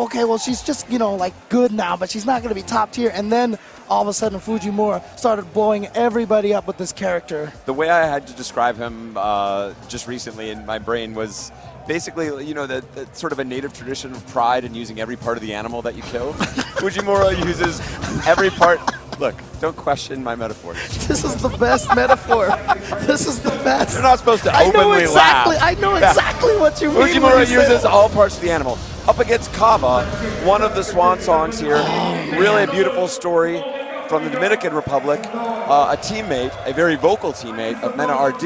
okay, well, she's just, you know, like good now, but she's not going to be top tier. And then all of a sudden, Fujimura started blowing everybody up with this character. The way I had to describe him just recently in my brain was basically, you know, the sort of a native tradition of pride in using every part of the animal that you kill. Fujimura uses every part. Look, don't question my metaphor. This is the best metaphor. This is the best. You're not supposed to openly laugh. I know exactly what you mean. Fujimura uses all parts of the animal. Up against Caba, one of the swan songs here. Really a beautiful story from the Dominican Republic. A teammate, a very vocal teammate of Mena RD,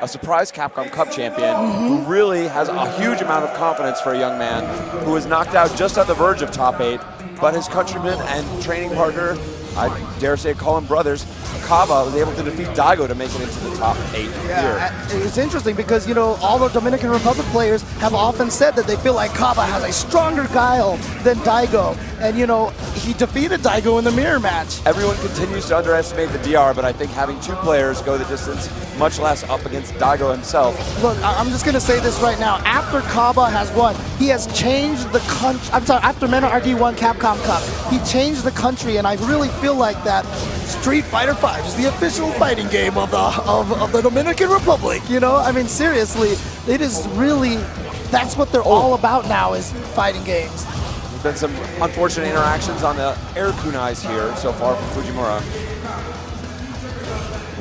a surprise Capcom Cup champion, who really has a huge amount of confidence for a young man who was knocked out just on the verge of top 8, but his countryman and training partner, I dare say call him brothers, Caba, was able to defeat Daigo to make it into the top 8 here. It's interesting because, you know, all the Dominican Republic players have often said that they feel like Caba has a stronger guile than Daigo. And, you know, he defeated Daigo in the mirror match. Everyone continues to underestimate the DR, but I think having 2 players go the distance, much less up against Daigo himself. Look, I'm just going to say this right now. After Caba has won, he has changed the country. I'm sorry, after Mena RD won Capcom Cup, he changed the country, and I really feel like that Street Fighter V is the official fighting game of the Dominican Republic. You know, I mean, seriously, it is really, that's what they're all about now, is fighting games. There's been some unfortunate interactions on the air kunais here so far from Fujimura.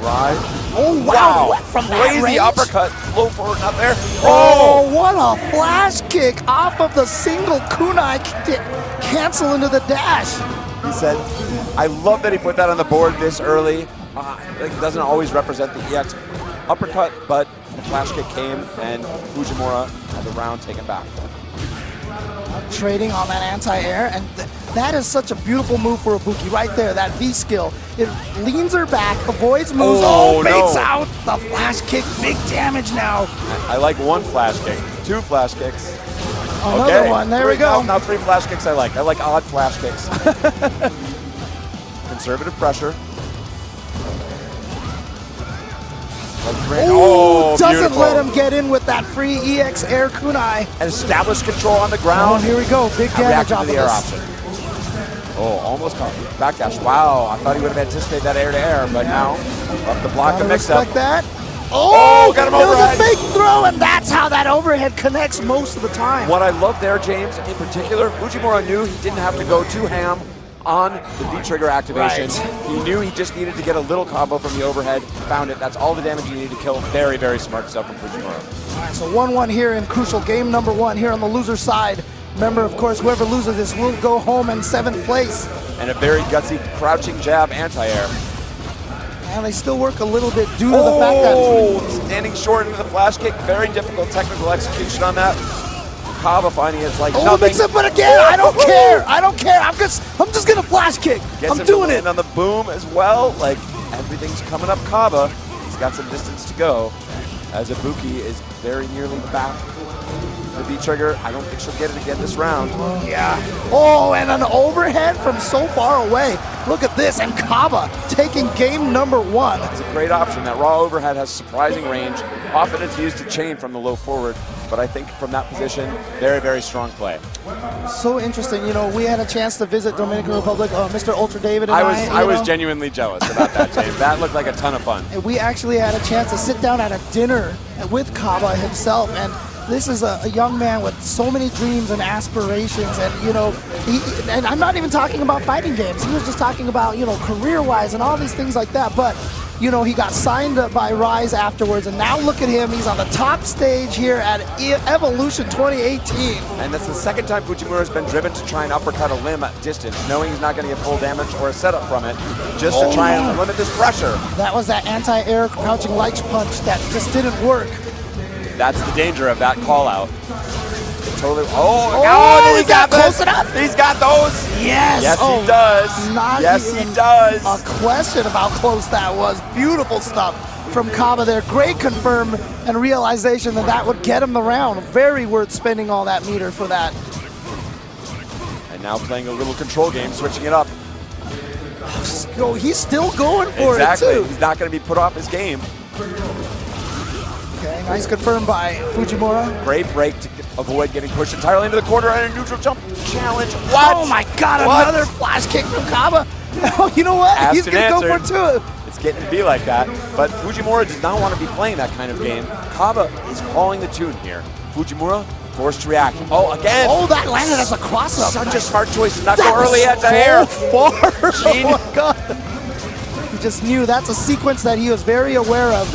Right. Oh, wow. From crazy that range? uppercut, low forward, not there. Oh, what a flash kick off of the single kunai, cancel into the dash. He said, I love that he put that on the board this early. It doesn't always represent the EX uppercut, but the flash kick came and Fujimura had the round taken back. Trading on that anti-air, and that is such a beautiful move for Ibuki right there, that V-skill. It leans her back, avoids moves, baits out the flash kick, big damage now. I like one flash kick, 2 flash kicks. Another one, there we go. Now 3 flash kicks I like odd flash kicks. Conservative pressure. Doesn't beautiful. let him get in with that free EX air kunai. And establish control on the ground. Oh, here we go, big damage off of the air this. option. Oh, almost caught backdash. Wow, I thought he would have anticipated that air-to-air, but now up the block the mix-up. Like that. Oh, got him it was overhead. a big throw, and that's how that overhead connects most of the time. What I love there, James, in particular, Fujimura knew he didn't have to go too ham on the V-trigger activation. Right. He knew he just needed to get a little combo from the overhead, found it. That's all the damage you needed to kill. Very, very smart stuff from Fujimura. All right, so 1-1 here in crucial game number 1 here on the loser side. Remember, of course, whoever loses this will go home in 7th place. And a very gutsy crouching jab anti-air. And they still work a little bit due to the fact that... standing short into the flash kick. Very difficult technical execution on that. Caba finding it's like nothing. Mix up, but again, I don't care. I don't care. I'm just gonna flash kick. I'm doing it. And on the boom as well. Like, everything's coming up Caba. He's got some distance to go. As Ibuki is very nearly back. The V-trigger, I don't think she'll get it again this round. Yeah. Oh, and an overhead from so far away. Look at this, and Caba taking game number 1. It's a great option. That raw overhead has surprising range. Often it's used to chain from the low forward, but I think from that position, very, very strong play. So interesting. You know, we had a chance to visit Dominican Republic. Mr. Ultra David and I was genuinely jealous about that, James. That looked like a ton of fun. And we actually had a chance to sit down at a dinner with Caba himself, and this is a young man with so many dreams and aspirations, and you know, and I'm not even talking about fighting games. He was just talking about, you know, career-wise and all these things like that. But you know, he got signed up by Rise afterwards, and now look at him. He's on the top stage here at Evolution 2018. And that's the second time Fujimura has been driven to try and uppercut a limb at distance, knowing he's not going to get full damage or a setup from it, just to try and limit this pressure. That was that anti-air crouching light punch that just didn't work. That's the danger of that call out. Totally. He got close enough. He's got those. Yes. Yes, he does. Yes, he does. A question of how close that was. Beautiful stuff from Caba there. Great confirm and realization that that would get him the round. Very worth spending all that meter for that. And now playing a little control game, switching it up. Oh, he's still going for it too. He's not going to be put off his game. Okay, nice confirm by Fujimura. Great break to avoid getting pushed entirely into the corner and a neutral jump challenge. What? Oh my God, What? another flash kick from Caba. Oh, you know what? Asked He's and going to go answered. for two. It's getting to be like that. But Fujimura does not want to be playing that kind of game. Caba is calling the tune here. Fujimura forced to react. Oh, again. Oh, that landed as a cross-up. Such a smart choice to not That go early was at the air. far. Gene. Oh my God. He just knew that's a sequence that he was very aware of.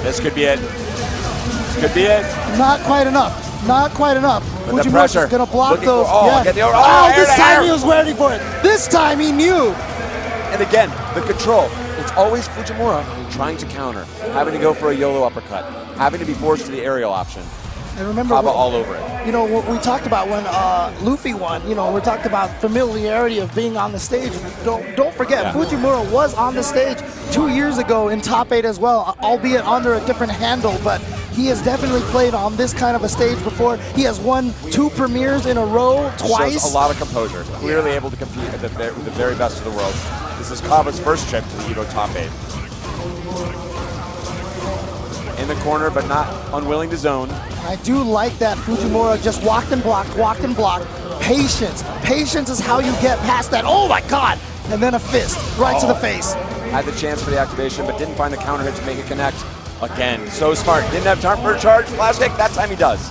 This could be it. This could be it. Not quite enough. Not quite enough. With the Fujimura's pressure. just going to block Looking those. for- oh, yeah. get the- oh, oh, air this to time air. he was ready for it. This time he knew. And again, the control. It's always Fujimura trying to counter, having to go for a YOLO uppercut, having to be forced to the aerial option. And remember, Caba all over it. you know, what we talked about when Luffy won, you know, we talked about familiarity of being on the stage. Don't forget, Yeah. Fujimura was on the stage 2 years ago in Top 8 as well, albeit under a different handle, but he has definitely played on this kind of a stage before. He has won 2 premieres in a row, twice. Shows a lot of composure. Clearly able to compete at the very best of the world. This is Caba's first trip to the EVO Top 8. In the corner, but not unwilling to zone. I do like that Fujimura just walked and blocked, walked and blocked. Patience. Patience is how you get past that. Oh my God! And then a fist right to the face. Had the chance for the activation, but didn't find the counter hit to make it connect. Again, so smart. Didn't have time for a charge. Flash kick, that time he does.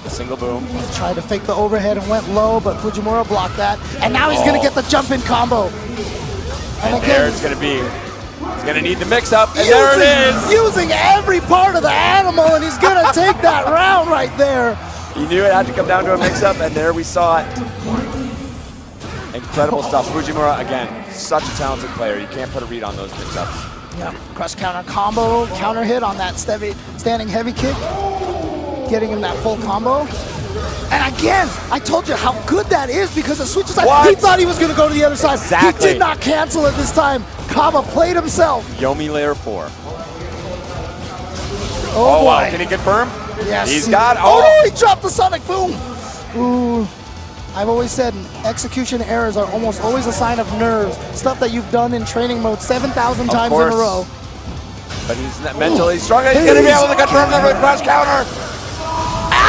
A single boom. Tried to fake the overhead and went low, but Fujimura blocked that. And now he's gonna get the jump in combo. And there it's gonna be. He's gonna need the mix up, and there it is! Using every part of the animal, and he's gonna take that round right there. He knew it had to come down to a mix-up, and there we saw it. Incredible stuff. Fujimura, again, such a talented player. You can't put a read on those mix-ups. Yeah, crush counter combo, counter hit on that standing heavy kick, getting him that full combo. And again, I told you how good that is because it switches sides. What? He thought he was going to go to the other side. Exactly. He did not cancel it this time. Caba played himself. Yomi layer 4. Oh, boy. Wow. Can he confirm? Yes. He's got. Oh, he dropped the sonic boom. Ooh. I've always said execution errors are almost always a sign of nerves. Stuff that you've done in training mode 7,000 times in a row. But he's not mentally strong. He's going to be able to confirm the cross counter.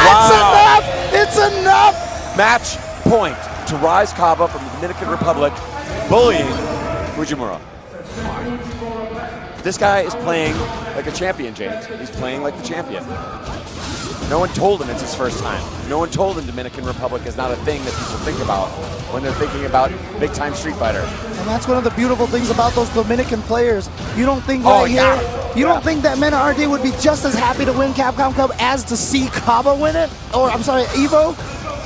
That's enough. It's enough. Match point to Rise Caba from the Dominican Republic, bullying Fujimura. This guy is playing like a champion, James. He's playing like the champion. No one told him it's his first time. No one told him Dominican Republic is not a thing that people think about when they're thinking about big-time Street Fighter. And that's one of the beautiful things about those Dominican players. You don't think you don't think that Mena RD would be just as happy to win Capcom Cup as to see Caba win it? Or I'm sorry, EVO?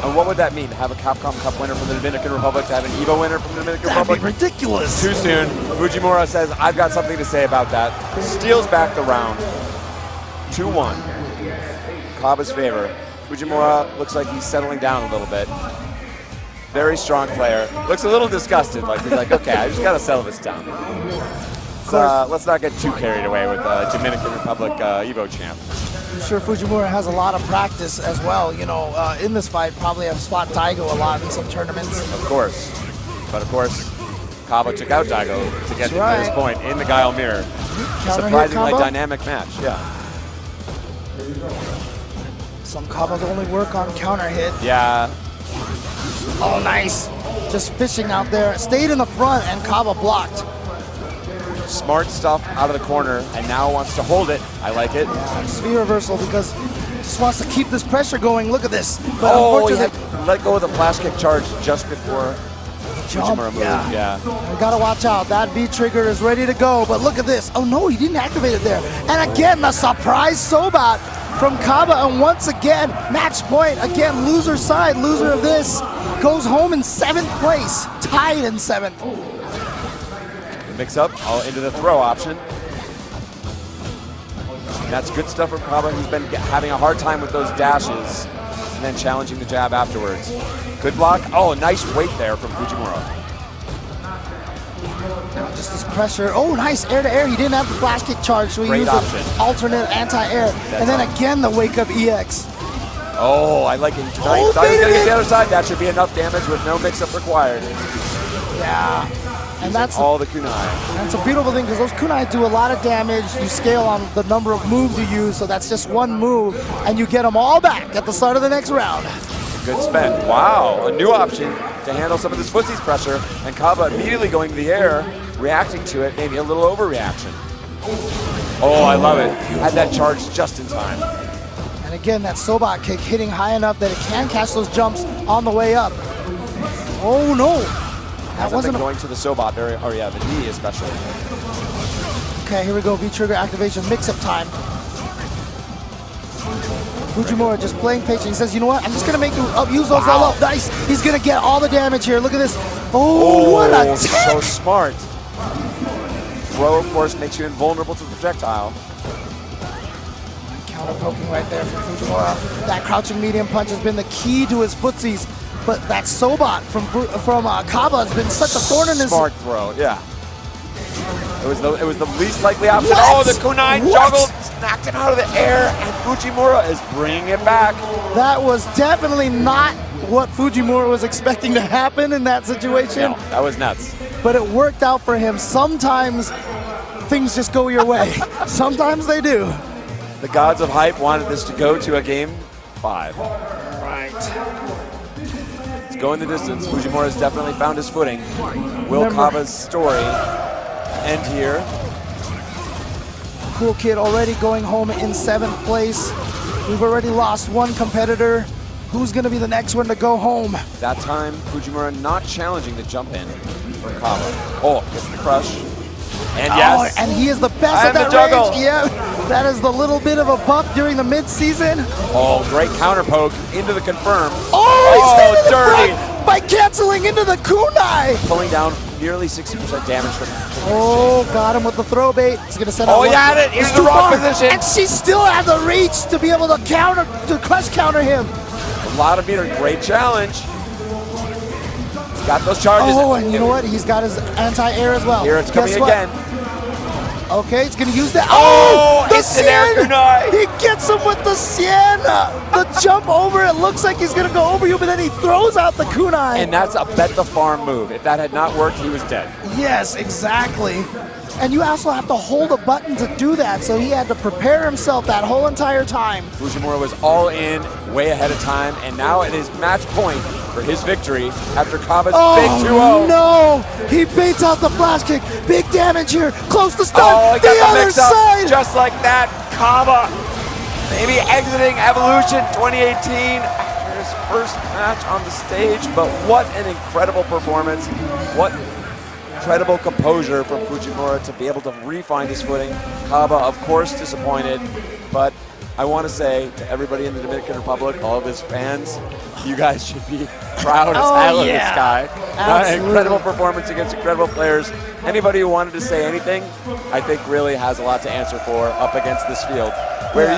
And what would that mean, to have a Capcom Cup winner from the Dominican Republic, to have an EVO winner from the Dominican That'd be Republic? ridiculous. Too soon. Fujimura says, I've got something to say about that. Steals back the round. 2-1. Caba's favor. Fujimura looks like he's settling down a little bit. Very strong player. Looks a little disgusted, like he's like, okay, I just gotta settle this down. Let's not get too carried away with Dominican Republic EVO champ. I'm sure Fujimura has a lot of practice as well. You know, in this fight, probably have fought Daigo a lot in some tournaments. Of course. But of course, Caba took out Daigo to get to this point in the Guile Mirror. Surprisingly dynamic match, yeah. Some Cabas only work on counter hit. Yeah. Oh, nice. Just fishing out there. Stayed in the front and Caba blocked. Smart stuff out of the corner, and now wants to hold it. I like it. Yeah, sphere reversal because just wants to keep this pressure going. Look at this. But Oh, he unfortunately, had let go of the flash kick charge just before jump. Fujimura moved. Yeah. We gotta watch out. That V trigger is ready to go. But look at this. Oh no, he didn't activate it there. And again, the surprise Sobat from Caba. And once again, match point. Again, loser side, loser of this goes home in 7th place, tied in 7th. Mix up, all into the throw option. That's good stuff from Caba. He's been having a hard time with those dashes and then challenging the jab afterwards. Good block. Oh, nice weight there from Fujimura. Just this pressure. Oh, nice air to air. He didn't have the flash kick charge, so he Great used option. an alternate anti-air. And then again, the wake up EX. Oh, I like it. He thought he was going to get the other side. That should be enough damage with no mix-up required. Yeah. And that's all the kunai. And it's a beautiful thing because those kunai do a lot of damage. You scale on the number of moves you use, so that's just one move, and you get them all back at the start of the next round. Good spend. Wow, a new option to handle some of this footsie's pressure, and Caba immediately going to the air, reacting to it, maybe a little overreaction. Oh, I love it. Had that charge just in time. And again, that Sobot kick hitting high enough that it can catch those jumps on the way up. Oh no! That wasn't going to the Sobot, the knee especially. Okay, here we go, V-trigger activation, mix-up time. Fujimura just playing patient. He says, you know what, I'm just gonna make you use those all up. Nice, he's gonna get all the damage here. Look at this. Oh, what a tech! So smart. Throw, of course, makes you invulnerable to the projectile. Counter poking right there from Fujimura. That crouching medium punch has been the key to his footsies, but that Sobot from Caba has been such a thorn in his... Smart throw, yeah. It was the least likely option. What? Oh, the kunai juggled, knocked him out of the air, and Fujimura is bringing it back. That was definitely not what Fujimura was expecting to happen in that situation. No, that was nuts. But it worked out for him. Sometimes things just go your way. Sometimes they do. The gods of hype wanted this to go to a game 5. Right. It's going the distance. Fujimura has definitely found his footing. Will Caba's story end here? Cool Kid already going home in 7th place. We've already lost one competitor. Who's going to be the next one to go home? That time, Fujimura not challenging the jump in for Caba. Oh, gets the crush. And yes. Oh, and he is the best at that range. Yeah, that is the little bit of a buff during the mid-season. Oh, great counter poke into the confirm. Oh, he's dirty. By canceling into the kunai. Pulling down nearly 60% damage from Oh, got him with the throw bait. He's going to send out he had it. He's in the wrong position. And she still had the reach to be able to crush counter him. A lot of meter. Great challenge. He's got those charges. Oh, and you know what? He's got his anti-air as well. Here it's coming again. Okay, he's going to use that. Oh, the it's an air kunai. He gets him with the Sienna. The jump over, it looks like he's going to go over you, but then he throws out the kunai. And that's a bet the farm move. If that had not worked, he was dead. Yes, exactly. And you also have to hold a button to do that, so he had to prepare himself that whole entire time. Fujimura was all in, way ahead of time, and now it is match point for his victory after Caba's big 2-0. No! He baits out the flash kick. Big damage here. Close to stun. Oh, he got the other side. Just like that, Caba maybe exiting Evolution 2018 after his first match on the stage. But what an incredible performance. What incredible composure from Fujimura to be able to re-find his footing. Caba, of course, disappointed, but I want to say to everybody in the Dominican Republic, all of his fans, you guys should be proud as hell of this guy. Incredible performance against incredible players. Anybody who wanted to say anything, I think really has a lot to answer for up against this field.